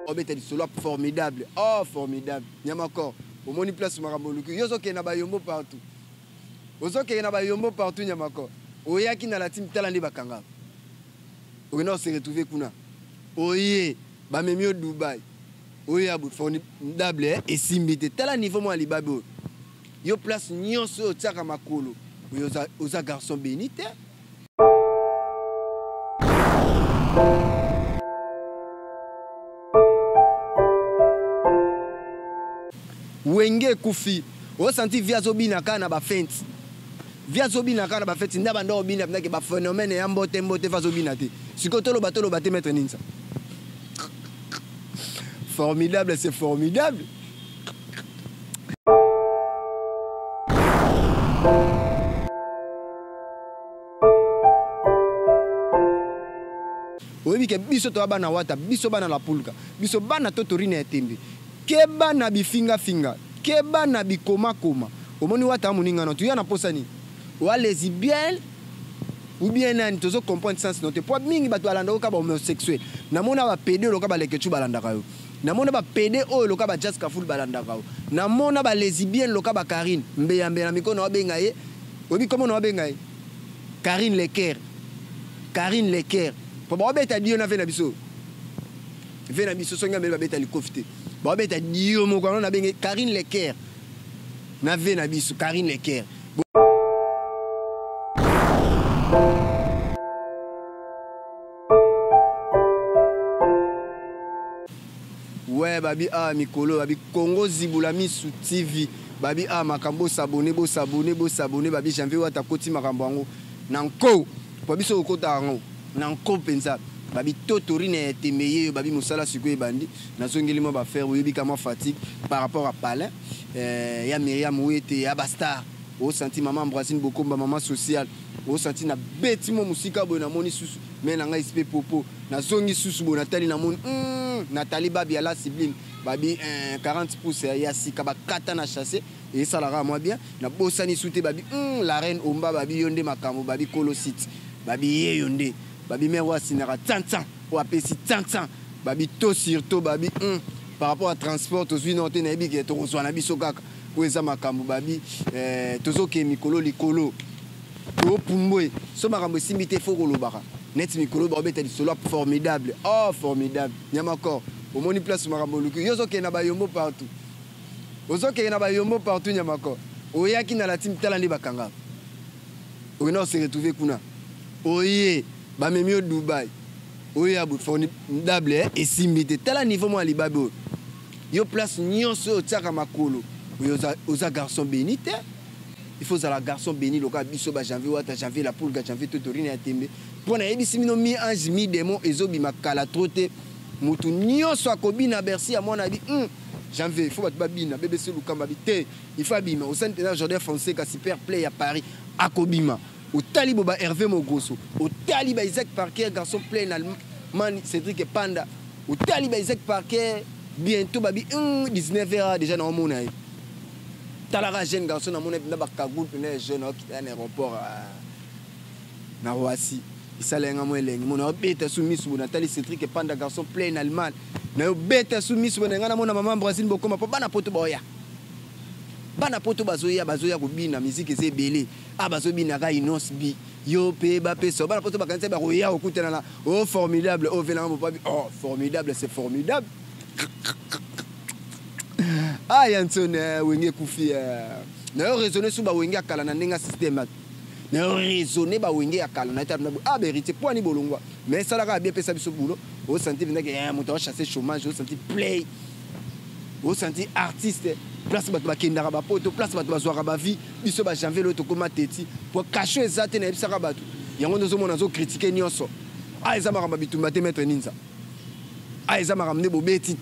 Obeta solo formidable. Oh, formidable. Nyamakor. Au moni place Maramoluku. Yoso ke na bayombo partout. Ozo ke na bayombo partout Nyamakor. Oyaki na la team talandi bakanga. Ono se retrouver kuna. Oye, ba memio Dubaï. Oye abu formidable et simbité. Tala niveau mo alibabo. Yo place nyonso tsaka makolo. Oza garçon bénité. Wenge kufi. O senti via zobina kana ba fente. Via zobina kana ba fente ndaba ndo obina pnake ba phénomène ya mbote fa zobina te. Sikotolo batolo bate mettre ninsa. Formidable, c'est formidable. Oui, que biso to bana wata, biso bana la pulka, biso bana totorine etembe. Keba na bifinga finga, keba na bikoma koma. Omoni wata muninga no tu ya na posani. Wa lesbienne ou bien nani tozo comprendre sens note. Po mingi bato alanda ko ba homosexuel. Na mona ba PD loka ba lekechu balanda kayo. Na mona ba PD o loka ba jazz kaful balanda kayo. Na mona ba lesbienne loka ba Karine. Mbeya na mikono obenga ye. Obi comment no obenga ye? Karine Leker. Karine Leker. Po ba obeta dio na vena biso. Vena biso songa me ba beta li kofite. Ba obeta dio mo kwa na benga Karine Leker. Na vena biso Karine Leker. Ouais, babi ah mikolo, babi Congo Zibula Misu TV, babi ah makambo s'abonner, babi janvier wata koti makambo ngo. Nanko, babi so kota ngo. Nanko pensa, babi totori na temeye, babi musala sikoye bandi, na zongeli mo ba faire oui bikama fatigue par rapport à Palin. Ya Myriam Ouete, ya Bastar. Au senti maman Brasine Bokomba maman sociale. Au senti na beti mo musika bo na moni susu, mais na nga ispe popo. Na zongi susu bo Nathalie na moni Nathalie Babi à la Sibline, Babi 40 pouces, ya sika ba kata na chassé et ça la rend moi bien. Na bosani souté Babi la reine Omba Babi yonde makambo Babi Kolosite, Babi ye yonde, Babi merwa sinara tantan, ou apesi tantan, Babi to surtout Babi par rapport à transport to suis noté na bi ke to reçoit na biso kaka. Ou eza makambo Babi tozo ke mikolo likolo. O pumboy, so makambo simité fo kolobaka. Net mikolo ba obeta solo formidable. Oh formidable. Nyamakor. Au moni place Maramoluku. Yozo ke na bayombo partout. Ozo ke na bayombo partout Nyamakor. Oyaki na la team talandi bakanga. Ono se retrouver kuna. Oye, ba memio Dubaï. Oye abu formidable et simbité. Tala niveau mo alibabo. Yo place nyonso tsaka makolo. Oza garçon bénité. Il faut la garçon béni loka biso ba janvier wata janvier la poule janvier totorine ya tembe. Pona ebisi mino mi ange mi démon ezobi makala trote mutu nyonso akobina Bercy à mon avis janvier il faut ba bina BBC lukamba bité il faut bima au centre de Jardin Français ka super play à Paris akobima au talibo ba Hervé Mogoso au taliba Isaac Parker garçon plein allemand Cédric Panda au taliba Isaac Parker bientôt babi 19h déjà dans mon avis. Talara jeune garçon na mon bakagou na jeune qui est en aéroport na Roissy isalenga mo elengi mon obeta soumis na tali Cédric Panda garçon plein allemand na obeta soumis na ngana mona maman Brasine Bokoma papa na poto boya bana poto bazoya kubina musique eze belé bazobina ka inos bi yo pe ba pe so bana poto bakanse ba roya okutana na oh formidable oh venant mo papi oh formidable c'est formidable. Ah Yanson wenge kufi na raisonner sur ba wenge akala na ndinga système na raisonner ba wenge akala na ta vérité pour ni bolongwa mais ça la bien pesa biso boulot au senti venir que moto chasser chômage au senti play au senti artiste place bato bakendaka ba poto place bato bazwaka ba vie biso ba janvier lo to koma teti pour cacher ezate na bisaka bato yango ndozo mona zo critiquer nyonso eza makamba bitumba te mettre ninza eza makamne bobeti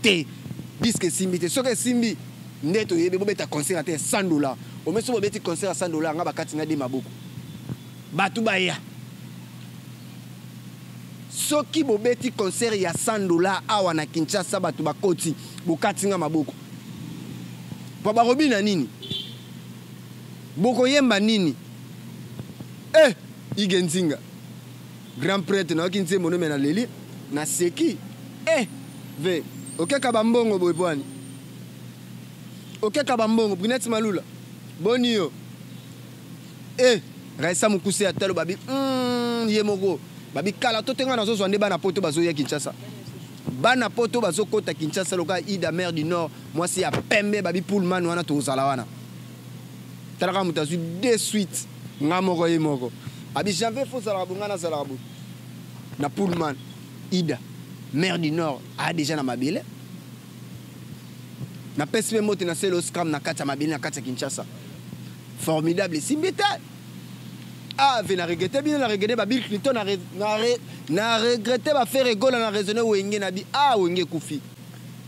te bisque simbi te soke simbi ndeto yebe bobeta concert à $100 o meso bobeti concert à $100 nga bakati na de maboko batu baya soki bobeti concert ya $100 awa na Kinshasa batu bakoti bokati nga maboko pa barobina nini boko yemba nini Eh, Igenzinga. Grand prêtre na okinze mono mena leli na seki. Eh, ve. Ok kabambongo boypwani. Ok kabambongo Brunette Malula. Bonio. Eh, Raisa mukuse ya telo babi. Yemoko. Babi kala to tenga nazo swande bana poto bazo ya Kinshasa. Bana poto bazo kota Kinshasa loka Ida mer du Nord. Moi c'est à Pembe babi Pullman wana to zalawana. Talaka mutazu de suite ngamoko yemoko. Abi j'avais faux zalabu ngana zalabu. Na Pullman Ida mer du Nord a déjà na mabile. Na PSP moto na selo scram na kata mabile na kata Kinshasa. Formidable Simbeta. Ah, vous n'avez regretté bien, regretté Bill Clinton n'a regretté ba faire rigole na raisonner wenge na bi ah wenge kufi.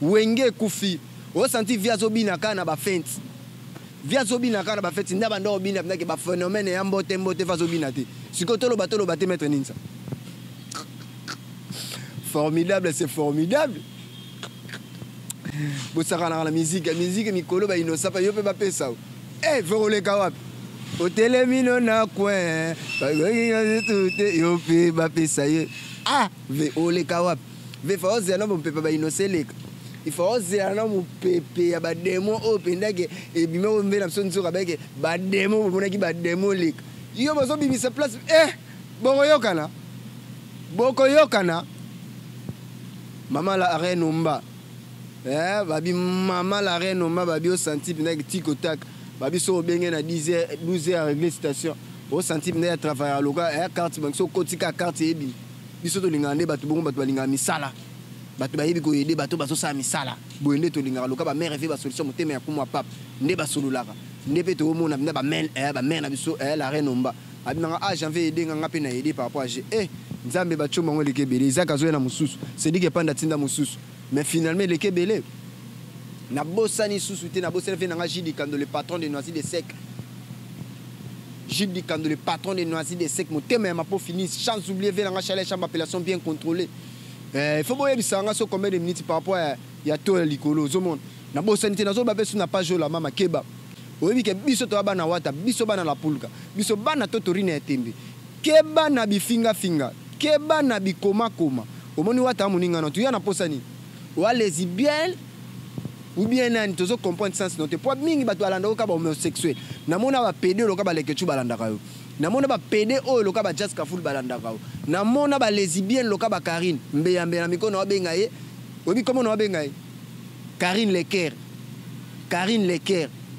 Wenge kufi. O senti via zobina kana ba feint. Via zobina kana ba feint ndaba ndo bina na ke ba phénomène ya mbote fa zobina te. Sikotolo batolo baté mettre ninsa. Formidable, c'est formidable. Bo saka na la musique mikolo ba inosa pa yo pe ba pesa. Eh, volé kawap. Au télémino na coin, yo pe ba pesa ye. Ah, ve ole kawap. Ve fa ozela mo pepe ba inoselek. Il faut oser na mo pepe ya ba demo o pendake e bima o mbela so nzoka beke ba demo mo ki ba demo lek. Yo bozo bimi se place bongo yokana. Boko yokana. Mama la reine omba. Babi mama la reine omba babi o senti pendake tikotak. Babi so bengé na 12h à régler station au sentime na travailler loka e carte bank so kotika carte ebi biso to lingande batu bongo batu balinga misala batu ba yebi ko aider batu baso sa misala boende to linga loka ba mère fait ba solution motema ya kumwa pap nde ba sololaka nde pe to mona ba mère na biso la reine omba abi na janvier aider nga pe na aider par rapport à nzambe ba choma ngo leke belé izaka zo na mususu c'est dit que panda tinda mususu mais finalement leke belé na bosani sous-souté na bosani fait nanga Gilles Kando le patron de Noisy de Sec. Gilles Kando le patron de Noisy de Sec. Mon thème m'a pas fini. Chance oublier vers nanga chalet chambre appellation bien contrôlée. Il faut boyer bisanga so combien de minutes par rapport à ya to likolo zo monde. Na bosani te na zo ba besu na page la mama keba. Oyebi ke biso to bana wata biso bana la pulka. Biso bana to torine etembe. Keba na bifinga finga. Keba na bikoma koma. Omoni wata muninga no tu ya na posani. Wa lesbienne ou bien nani tozo comprendre sens note po mingi bato alanda ko ba homosexuel na mona ba PD loka ba lekechu balanda kayo na mona ba PD o loka ba Jazz Kaful balanda kayo na mona ba lesbienne loka ba Karine mbe na mikono obenga ye obi comment no obenga ye Karine Leker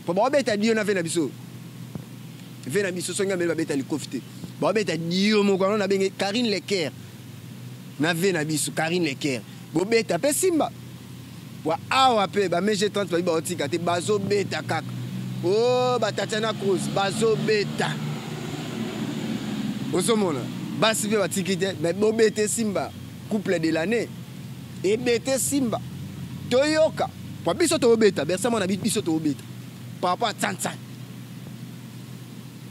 po ba beta dio na ve na biso songa mbe ba beta likofite ba beta dio mo ko na benga Karine Leker na ve na biso Karine Leker bo beta pe simba wa awa pe ba meje 30 ba otika te bazo beta kaka oh ba Tatiana Cruz bazo beta osomona basi pe batikite mais bo bete simba couple de l'année et bete simba toyoka pa biso to beta bersa mona biso to beta papa tsantan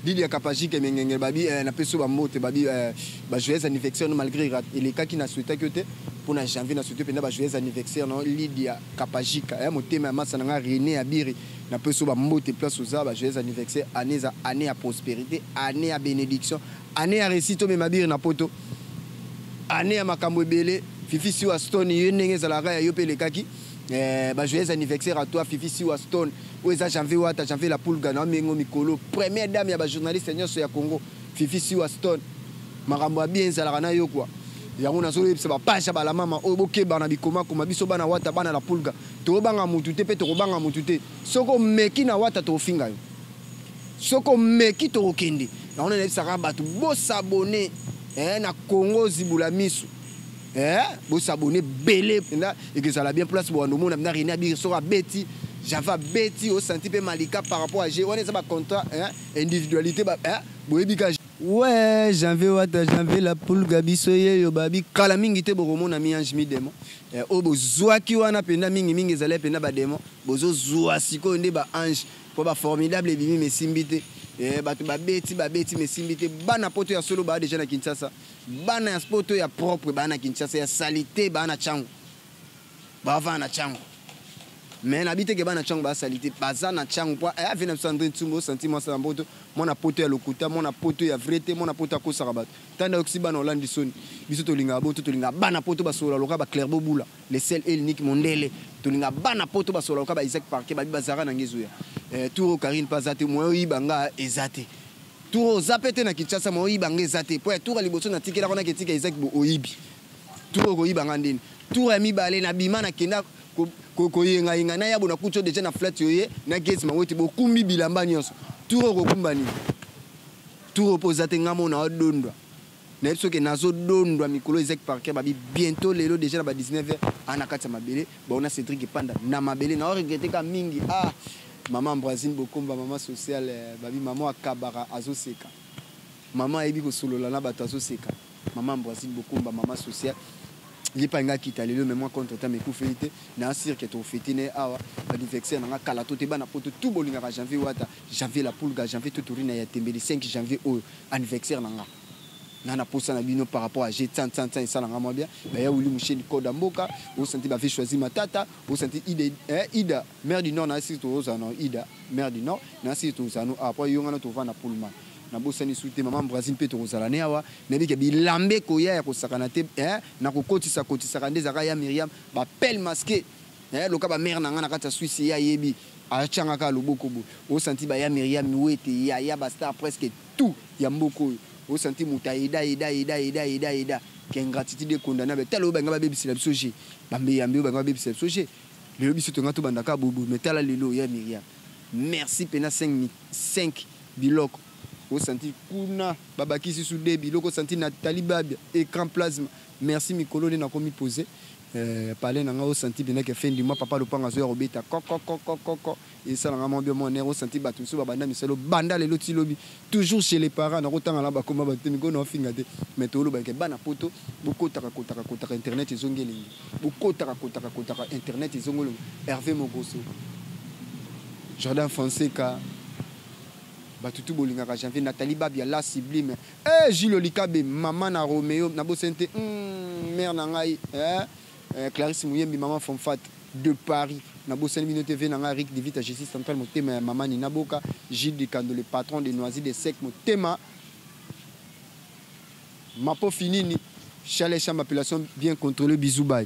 Didi Kapajike mengenge babi na peso ba mote babi ba joyeux anniversaire malgré les cas qui n'a souhaité que pour na janvier na souhaité pena ba joyeux anniversaire non Lydia Kapajika motema masa na René Abiri na peso ba mote place aux ba joyeux anniversaire année à prospérité année à bénédiction année à réussite mais mabiri na poto année à makambo ebele Fifi Siwa Stone yendenge zalaka yo pe le kaki bah joyeux anniversaire à toi Fifi Siwa Stone oza janvier wata janvier la pulga na mengo mikolo première dame ya ba journaliste nyonso ya Congo Fifi Siwa Stone makambo bien zalaka na yo quoi yango na solo ba page ba la mama o bokeba na bikoma koma biso bana wata bana la pulga to banga mutu te pe to banga mutu te soko meki na wata to finga yo soko meki to okende na ona lebisaka batu bo s'abonner na Congo zibula misu vous s'abonner belé et que ça l'a bien place pour nous on a rien à dire sur Betty j'avais Betty au senti peu malika par rapport à G on est ça contrat individualité ouais j'avais la poule gabisoye yo babi kala mingi te boko na mi ange mi demo o bozwa ki wana penda mingi zale penda ba demo bozo zwa siko nde ba ange pour ba formidable bimi mesimbite batu ba beti mesimbite bana poto ya solo ba déjà na Kinshasa bana ya poto ya propre bana Kinshasa ya salité bana chango ba va na chango mais n'habite que bana chango ba salité baza na chango po a vena sandre tsumbo sentiment sa mboto mona poto ya lokuta mona poto ya vrete mona poto ko sarabat tanda oksiba na Hollande soni biso to linga boto to linga bana poto ba sola loka ba Clairbo bula le sel elnik mondele to linga bana poto ba sola loka ba Isaac Parquet ba bazara na ngezuya tour Karine Pazate mo yibanga ezate tour zapete na Kinshasa mo yibanga ezate po tour liboso na tikela kona ketika Isaac bo oyibi tour ko yibanga ndeni tour ya mibale na bima na kenda ko yenga yenga na yabo na kucho deja na flat yoye na gate mangoti bo kumbi bilamba nyonso tour ko kumbani tour opposate ngamo na odondwa na biso ke nazo dondwa mikolo Isaac Parquet babi bientôt lelo déjà na ba 19h ana kata mabele ba ona Cédric Panda na mabele na regretter ka mingi maman Brazil bokomba maman social babi maman akabara azoseka maman ebi ko solola na bato azoseka maman Brazil bokomba maman social il pas nga kita lelo mais moi contre ta mekufete na cirque to fetine awa anniversaire na kala to te bana poto tout bolinga ka janvier wata janvier la poule janvier to tourina ya tembeli 5 janvier au anniversaire na nga na posa na bino par rapport à G tant et ça na nga moi bien ba ya wuli musheni koda mboka au senti ba fait choisir matata au senti ida mère du nord na si to ozano ida mère du nord na si to ozano après yo ngana to vana poulma na bosani soute maman Brazil pe to kozala ne awa na bi ke bilambe ko ya ko sakana te na ko kotisa kande zaka ya Myriam ba pel masqué loka ba mère na nga na kata Suisse ya yebi a changa ka loboko bo o senti ba ya Myriam wete ya ba star presque tout ya mboko o senti mutaida ida ke ingratitude condamnable talo ba ngaba bebisi la bisoje bambe yambe ba ngaba bebisi la bisoje le biso to ngato bandaka bobo metala lelo ya Myriam merci pena 5 biloko au senti kuna babakisi sous des biloko senti Nathalie Babia écran plasma merci mikolo na komi poser parler nanga au senti bien que fin du mois papa le panga zo robeta koko et ça nanga bien mon nero senti batu so banda miselo banda le loti lobi toujours chez les parents na kotanga la bakoma batemi ko no finga te mais to lo ba ke bana poto bokota internet ezongeli bokota internet ezongolo Hervé Mogoso Jordan Fonseca batutu bolinga ka janvier Nathalie Babia la sublime Gilles Olikabe maman na Roméo na bosente mère na ngai Clarisse Mouyembi maman Fonfat de Paris na bosene Mino TV na ngai Rick Divita Justice Centrale motema maman ni Naboka Gilles de Kando le patron des Noisy des Secs motema mapo finini Chalet Cham appellation bien contrôlé bisou bye.